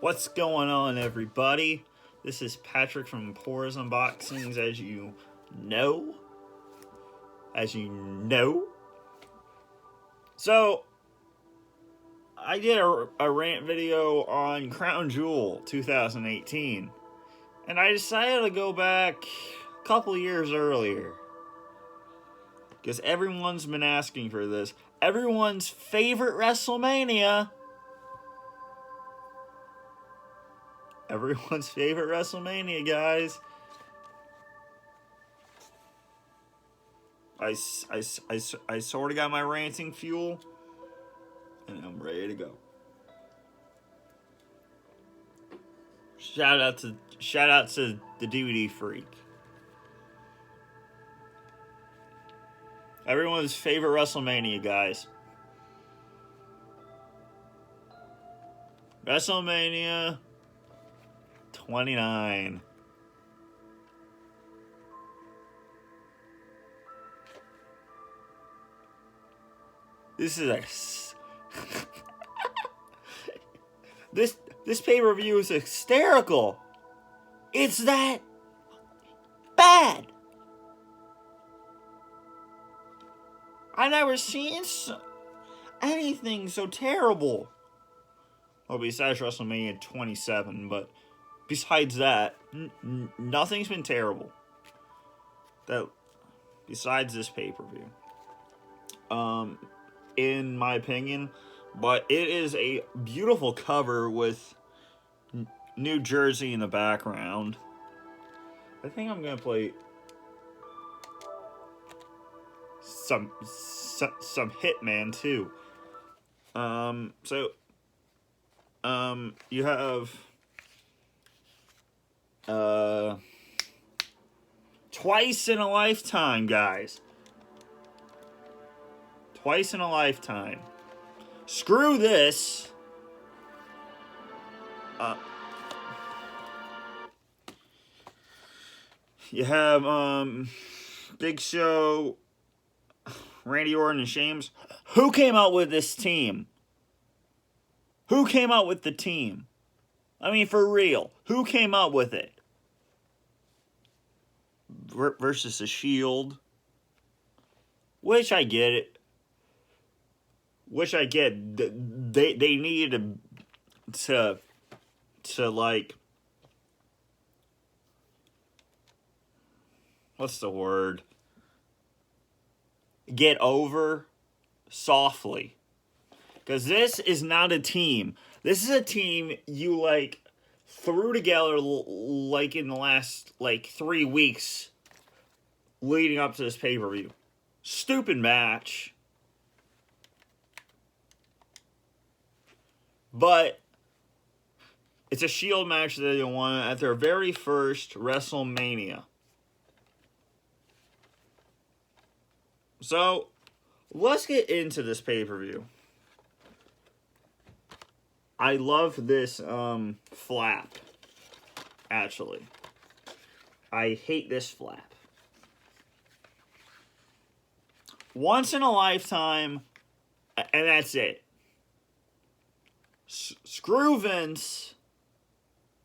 What's going on, everybody? This is Patrick from Pores Unboxings, as you know. So, I did a rant video on Crown Jewel 2018, and I decided to go back a couple years earlier, because everyone's been asking for this. Everyone's favorite WrestleMania. Everyone's favorite WrestleMania, guys. I sort of got my ranting fuel, and I'm ready to go. Shout out to the DVD freak. Everyone's favorite WrestleMania, guys. WrestleMania 29. This is a this pay-per-view is hysterical. It's that bad. I never seen anything so terrible. Well, besides WrestleMania 27, but besides that, nothing's been terrible. That besides this pay-per-view, in my opinion. But it is a beautiful cover with New Jersey in the background. I think I'm gonna play some Hitman too. You have Twice in a Lifetime, guys. Twice in a Lifetime. Screw this. You have Big Show, Randy Orton, and Sheamus. Who came out with this team? Who came out with the team? I mean, for real. Who came out with it? Versus the Shield. Which I get it. They needed to like, what's the word? Get over softly. Because this is not a team. This is a team you like threw together like in the last like 3 weeks leading up to this pay-per-view. Stupid match. But it's a Shield match that they won at their very first WrestleMania. So, let's get into this pay-per-view. I love this flap, actually. I hate this flap. Once in a lifetime, and that's it. Screw Vince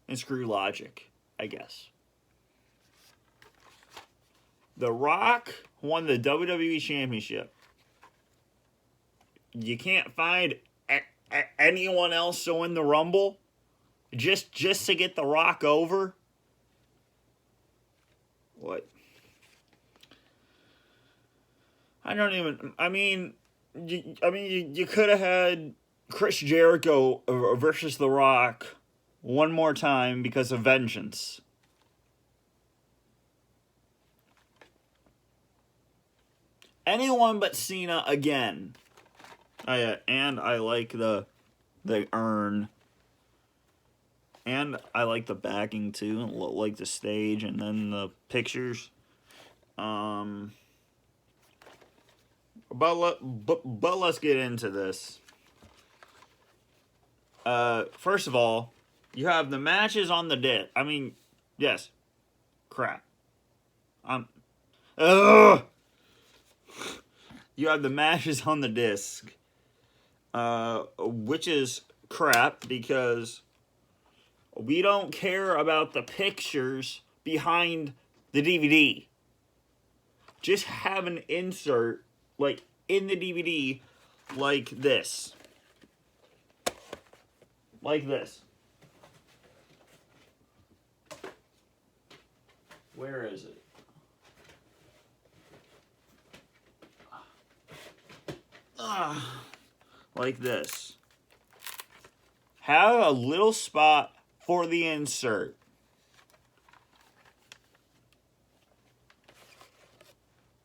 and screw Logic, I guess. The Rock won the WWE Championship. You can't find anyone else to win the Rumble just to get The Rock over? What? You could have had Chris Jericho versus The Rock one more time because of vengeance. Anyone but Cena again. Oh yeah, and I like the urn. And I like the backing too, like the stage and then the pictures. But let's get into this. First of all, you have the matches on the disc. I mean, yes, crap. You have the matches on the disc, which is crap because We don't care about the pictures behind the DVD. Just have an insert, like, in the DVD, like this. Like this. Where is it? Like this. Have a little spot for the insert.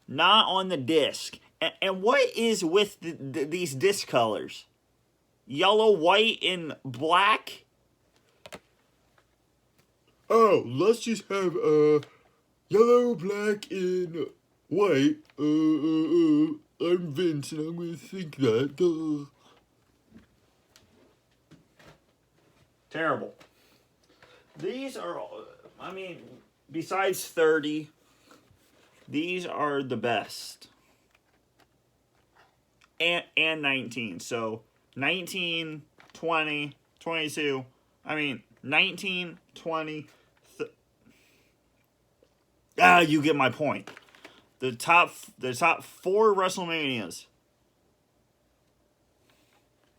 Not on the disc. And what is with these disc colors? Yellow, white, and black? Oh, let's just have yellow, black, and white. I'm Vince, and I'm gonna think that. Terrible. These are, I mean, besides 30, these are the best. And 19. So 19, 20, 22. I mean, 19, 20. You get my point. The top 4 WrestleManias.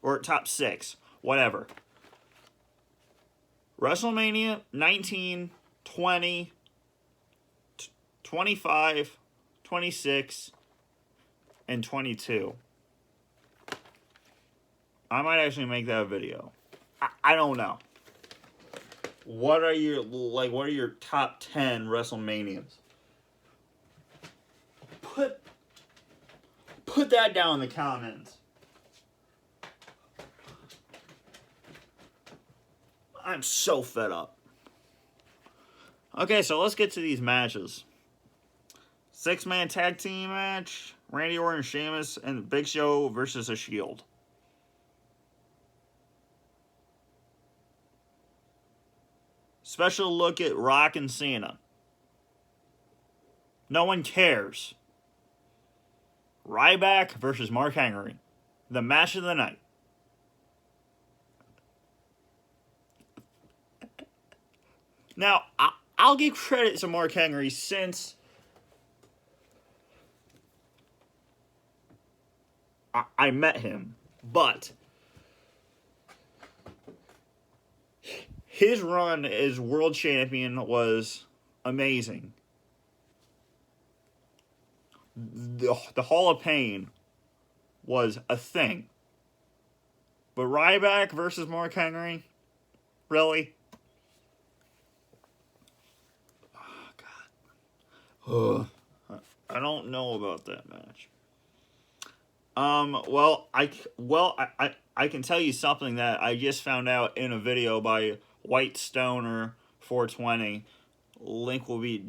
Or top 6. Whatever. WrestleMania 19, 20, 25, 26, and 22. I might actually make that a video. I don't know. What are your top 10 WrestleManias? Put that down in the comments. I'm so fed up. Okay, so let's get to these matches. 6-man tag team match. Randy Orton, Sheamus, and Big Show versus The Shield. Special look at Rock and Cena. No one cares. Ryback versus Mark Henry. The match of the night. Now, I'll give credit to Mark Henry since I met him, but his run as world champion was amazing. The Hall of Pain was a thing. But Ryback versus Mark Henry? Really? Oh, God. I don't know about that match. Well, I can tell you something that I just found out in a video by White Stoner 420. Link will be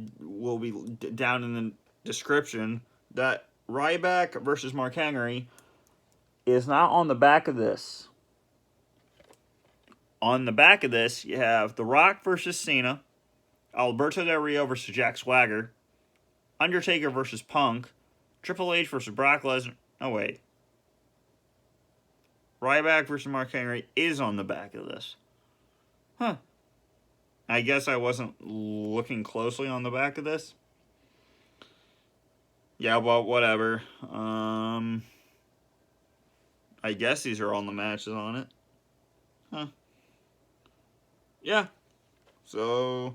down in the description. That Ryback versus Mark Henry is not on the back of this. On the back of this, you have The Rock versus Cena, Alberto Del Rio versus Jack Swagger, Undertaker versus Punk, Triple H versus Brock Lesnar. Oh, wait. Ryback versus Mark Henry is on the back of this. Huh. I guess I wasn't looking closely on the back of this. Yeah, well, whatever. I guess these are all the matches on it. Huh. Yeah. So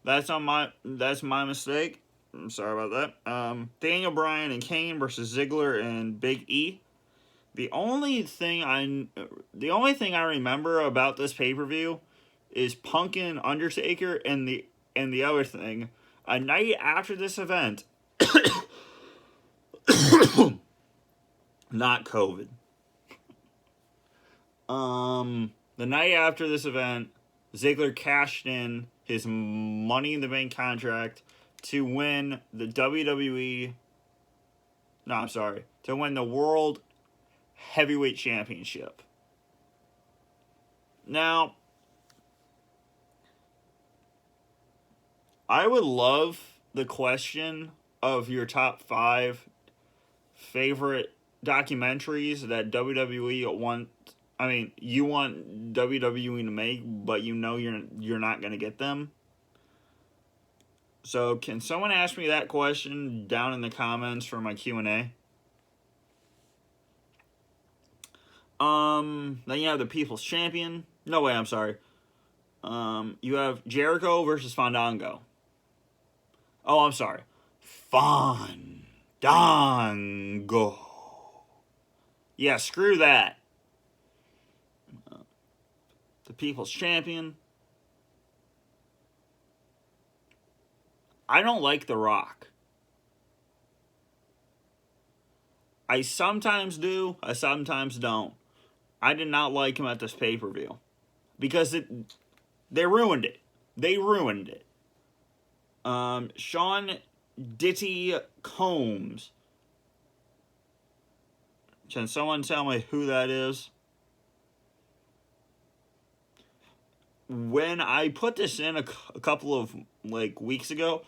that's my mistake. I'm sorry about that. Daniel Bryan and Kane versus Ziggler and Big E. The only thing I remember about this pay-per-view is Punk and Undertaker, and the other thing, a night after this event, not COVID. The night after this event, Ziggler cashed in his Money in the Bank contract to win the WWE. No, I'm sorry, to win the World Heavyweight Championship. Now, I would love the question of your top 5 favorite documentaries that WWE I mean, you want WWE to make, but you know you're not going to get them. So, can someone ask me that question down in the comments for my Q&A? Then you have the People's Champion. No way, I'm sorry. You have Jericho versus Fandango. Oh, I'm sorry. Fandango. Yeah, screw that. The People's Champion. I don't like The Rock. I sometimes do, I sometimes don't. I did not like him at this pay-per-view. Because they ruined it. They ruined it. Sean Ditty Combs. Can someone tell me who that is? When I put this in a couple of weeks ago,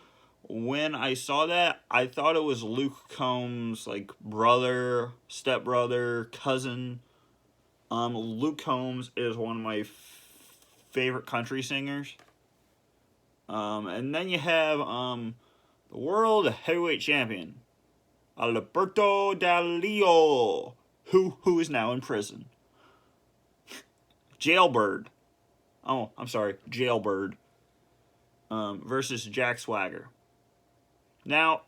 when I saw that, I thought it was Luke Combs' brother, stepbrother, cousin. Luke Combs is one of my favorite country singers. And then you have the world heavyweight champion, Alberto Del Rio, who is now in prison. Jailbird. Oh, I'm sorry, Jailbird. Versus Jack Swagger. Now,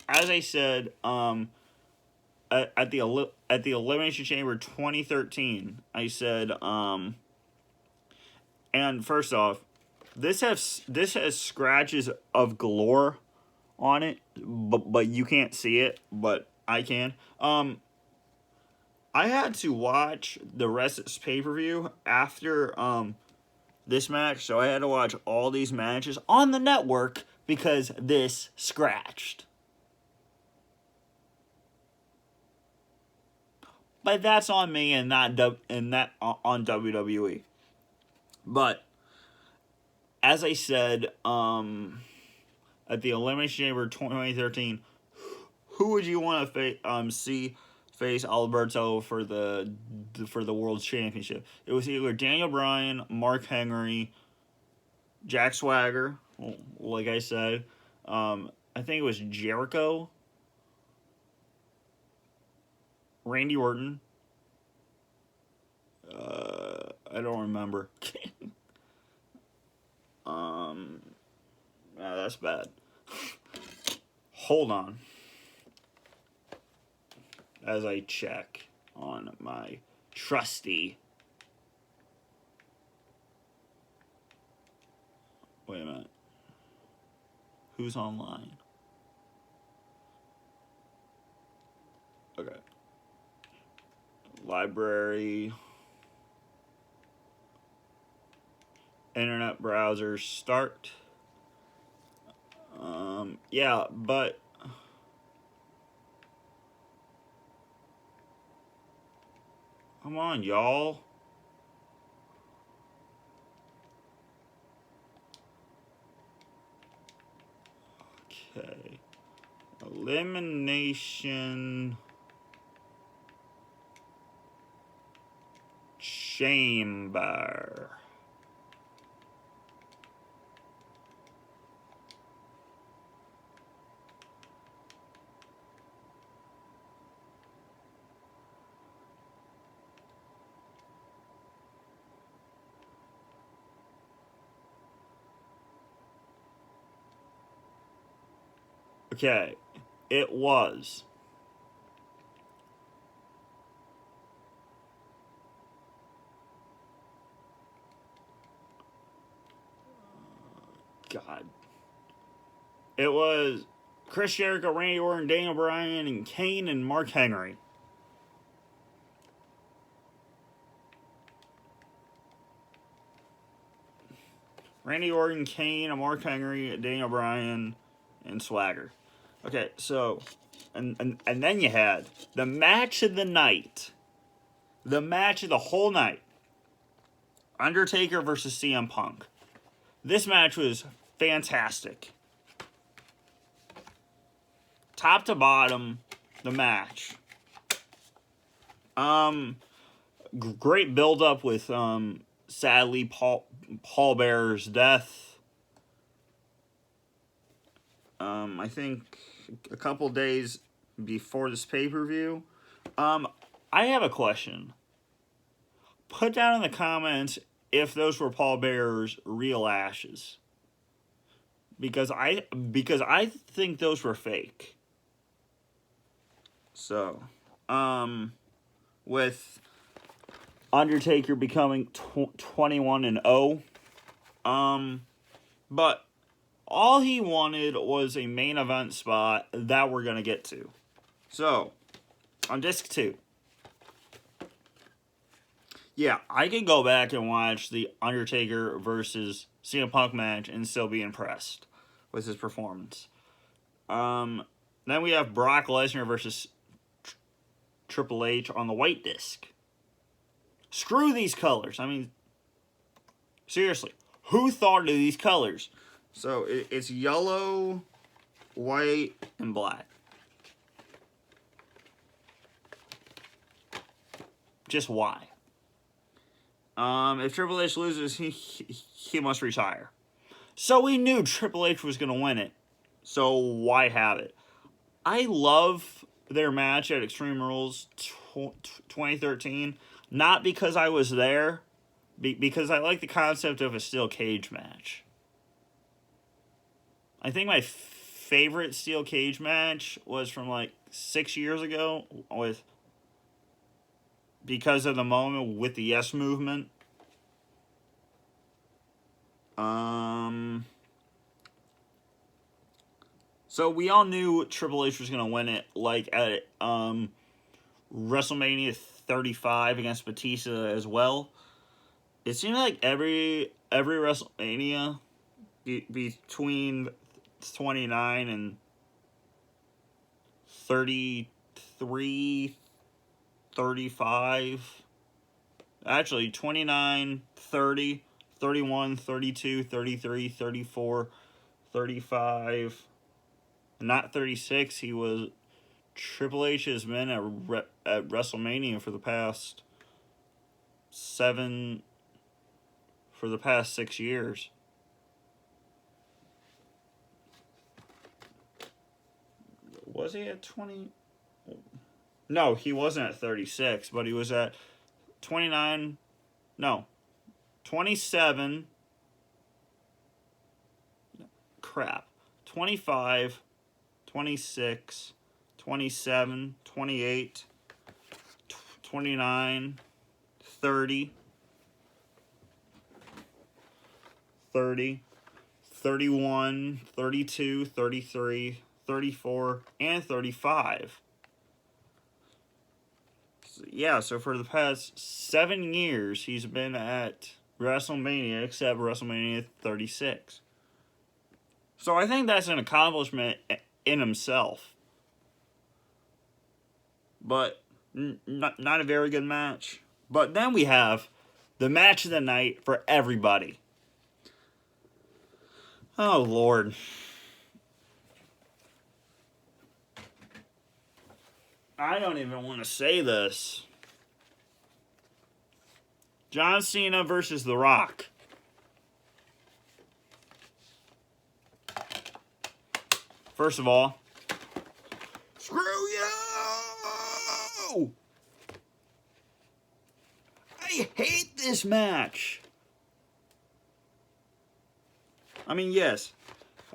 as I said, at the Elimination Chamber 2013, I said, and first off, this has scratches of galore on it, but you can't see it, but I can. I had to watch the rest of this pay-per-view after this match, so I had to watch all these matches on the network because this scratched. But that's on me and not on WWE. But as I said, at the Elimination Chamber 2013, who would you want to see face Alberto for the World Championship? It was either Daniel Bryan, Mark Henry, Jack Swagger, like I said. I think it was Jericho, Randy Orton. I don't remember. That's bad. Hold on. As I check on my trusty. Wait a minute. Who's online? Okay. Library. Internet browser start. Yeah, but come on, y'all. Okay. Elimination Chamber. Okay, it was God. It was Chris Jericho, Randy Orton, Daniel Bryan, and Kane and Mark Henry. Randy Orton, Kane, Mark Henry, Daniel Bryan, and Swagger. Okay, so and then you had the match of the night. The match of the whole night. Undertaker versus CM Punk. This match was fantastic. Top to bottom, the match. great build up with sadly Paul Bearer's death. I think a couple days before this pay-per-view. I have a question. Put down in the comments if those were Paul Bearer's real ashes. Because I think those were fake. So, with Undertaker becoming 21-0, but all he wanted was a main event spot that we're gonna get to. So, on disc 2. Yeah, I could go back and watch the Undertaker versus CM Punk match and still be impressed with his performance. Then we have Brock Lesnar versus Triple H on the white disc. Screw these colors. I mean, seriously, who thought of these colors? So it's yellow, white, and black. Just why? If Triple H loses, he must retire. So we knew Triple H was going to win it. So why have it? I love their match at Extreme Rules 2013. Not because I was there. Because I like the concept of a steel cage match. I think my favorite steel cage match was from like 6 years ago because of the moment with the Yes Movement. So we all knew Triple H was going to win it, like at WrestleMania 35 against Batista as well. It seemed like every WrestleMania between 29 and 33, 35. Actually, 29, 30, 31, 32, 33, 34, 35. Not 36. He was Triple H's been at WrestleMania for the past 6 years. Was he at 20? No, he wasn't at 36, but he was at 29. No, 27. Crap. 25, 26, 27, 28, 29, 30, 30, 31, 32, 33, 34, and 35. So for the past 7 years, he's been at WrestleMania, except WrestleMania 36. So I think that's an accomplishment in himself. But not a very good match. But then we have the match of the night for everybody. Oh, Lord. I don't even want to say this. John Cena versus The Rock. First of all, screw you! I hate this match. I mean, yes,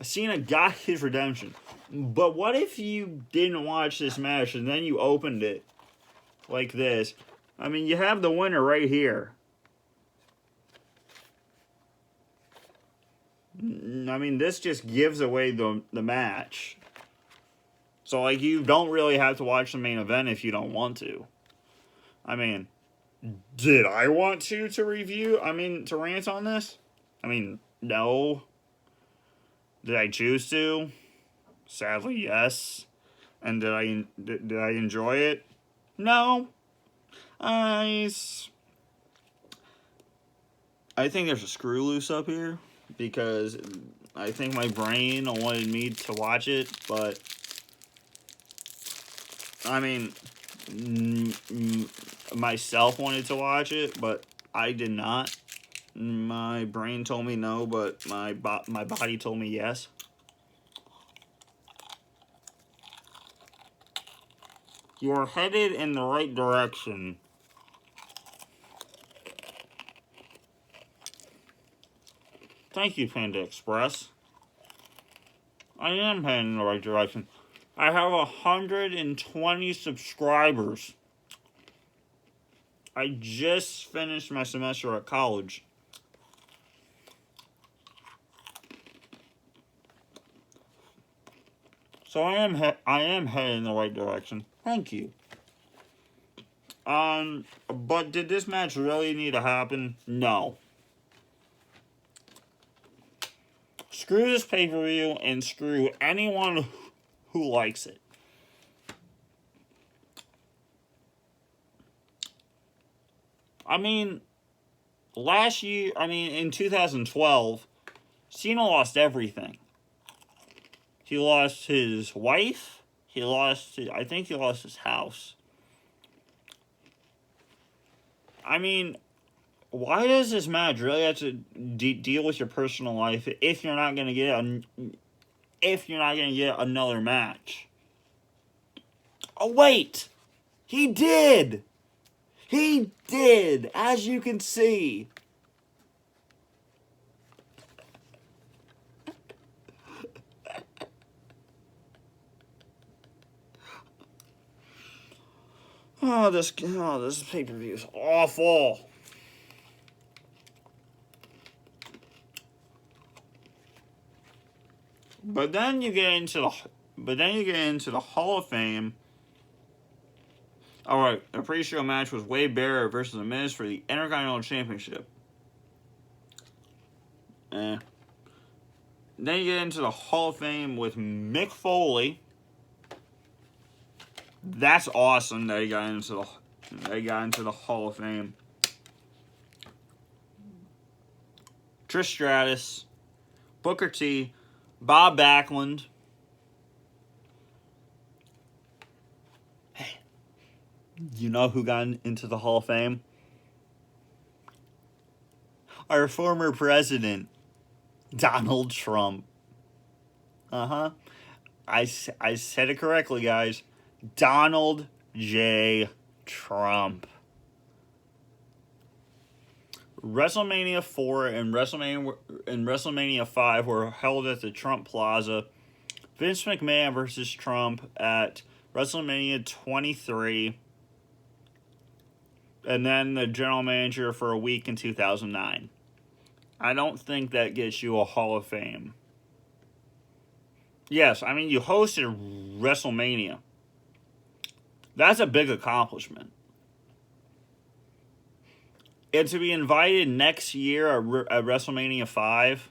Cena got his redemption. But what if you didn't watch this match and then you opened it like this? I mean, you have the winner right here. I mean, this just gives away the match. So, like, you don't really have to watch the main event if you don't want to. I mean, did I want to review? To rant on this? No. Did I choose to? Sadly, yes. And did I enjoy it? No. I think there's a screw loose up here because I think my brain wanted me to watch it, but myself wanted to watch it, but I did not. My brain told me no, but my body told me yes. You're headed in the right direction. Thank you, Panda Express. I am heading in the right direction. I have 120 subscribers. I just finished my semester at college. So I am heading in the right direction. Thank you. But did this match really need to happen? No. Screw this pay-per-view and screw anyone who likes it. I mean, in 2012, Cena lost everything. He lost his wife. I think he lost his house. I mean, why does this match really have to deal with your personal life if you're not gonna get another match? Oh wait, he did. He did, as you can see. This pay-per-view is awful. But then you get into the Hall of Fame. All right, the pre-show match was Wade Barrett versus The Miz for the Intercontinental Championship. Then you get into the Hall of Fame with Mick Foley. That's awesome that he got into the Hall of Fame. Trish Stratus, Booker T, Bob Backlund. Hey, you know who got into the Hall of Fame? Our former president, Donald Trump. I said it correctly, guys. Donald J. Trump. WrestleMania 4 and WrestleMania 5 were held at the Trump Plaza. Vince McMahon versus Trump at WrestleMania 23. And then the general manager for a week in 2009. I don't think that gets you a Hall of Fame. Yes, I mean, you hosted WrestleMania. That's a big accomplishment. And to be invited next year at WrestleMania 5,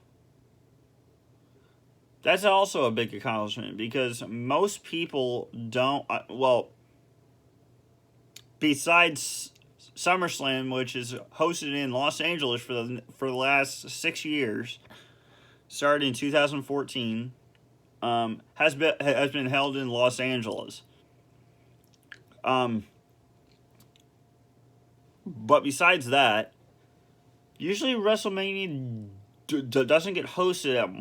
that's also a big accomplishment because most people don't, besides SummerSlam, which is hosted in Los Angeles for the last 6 years, started in 2014, has been held in Los Angeles. But besides that, usually WrestleMania doesn't get hosted at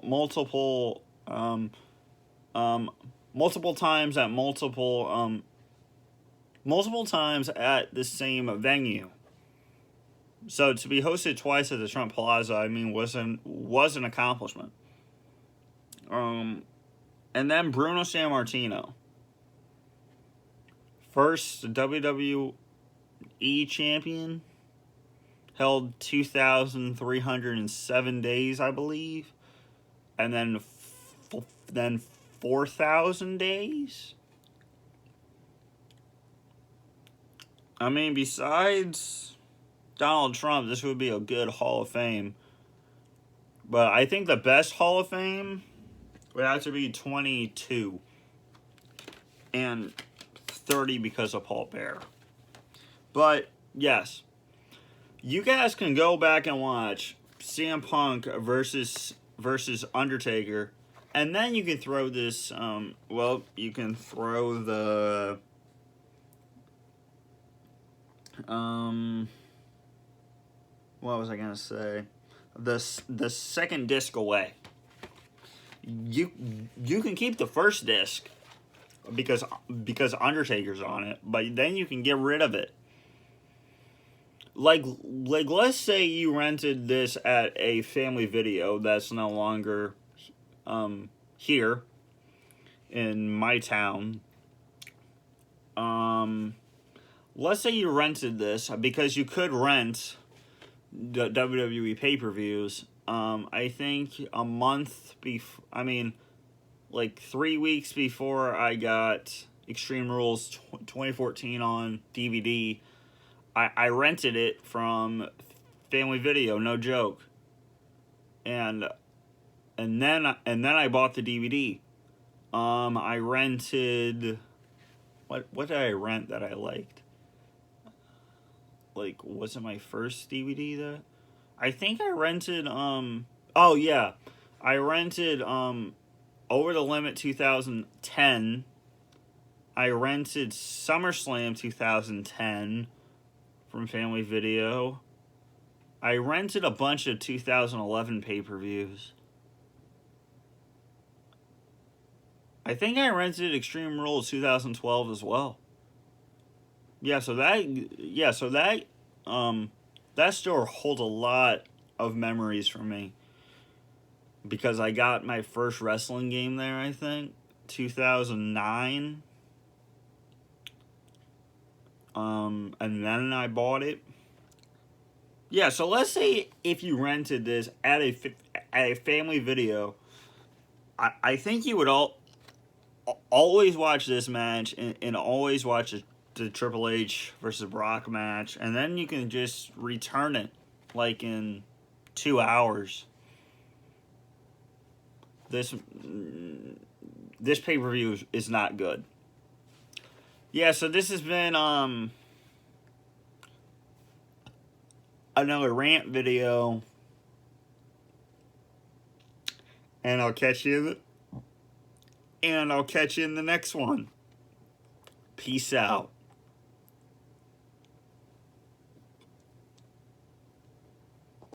multiple times at the same venue. So to be hosted twice at the Trump Plaza, I mean, was an accomplishment. And then Bruno Sammartino, first WWE champion, held 2,307 days, I believe, and then 4,000 days. I mean, besides Donald Trump, this would be a good Hall of Fame. But I think the best Hall of Fame would have to be 22 and 30 because of Paul Bearer. But yes, you guys can go back and watch CM Punk versus Undertaker, and then you can throw this. You can throw the Um, what was I gonna say? The second disc away. You you can keep the first disc because Undertaker's on it, but then you can get rid of it. Like let's say you rented this at a family video that's no longer here in my town. Let's say you rented this because you could rent the WWE pay-per-views. I think a month before, I mean, like 3 weeks before I got Extreme Rules 2014 on DVD, I rented it from Family Video, no joke. And then I bought the DVD. I rented what did I rent that I liked? Like, was it my first DVD that I think I rented oh yeah. I rented Over the Limit 2010. I rented SummerSlam 2010 from Family Video. I rented a bunch of 2011 pay-per-views. I think I rented Extreme Rules 2012 as well. That store holds a lot of memories for me because I got my first wrestling game there, I think, 2009. And then I bought it. Yeah, so let's say if you rented this at a family video, I think you would always watch this match and always watch the Triple H versus Brock match, and then you can just return it like in 2 hours. This pay-per-view is not good. Yeah, so this has been another rant video, and I'll catch you in the next one. Peace out.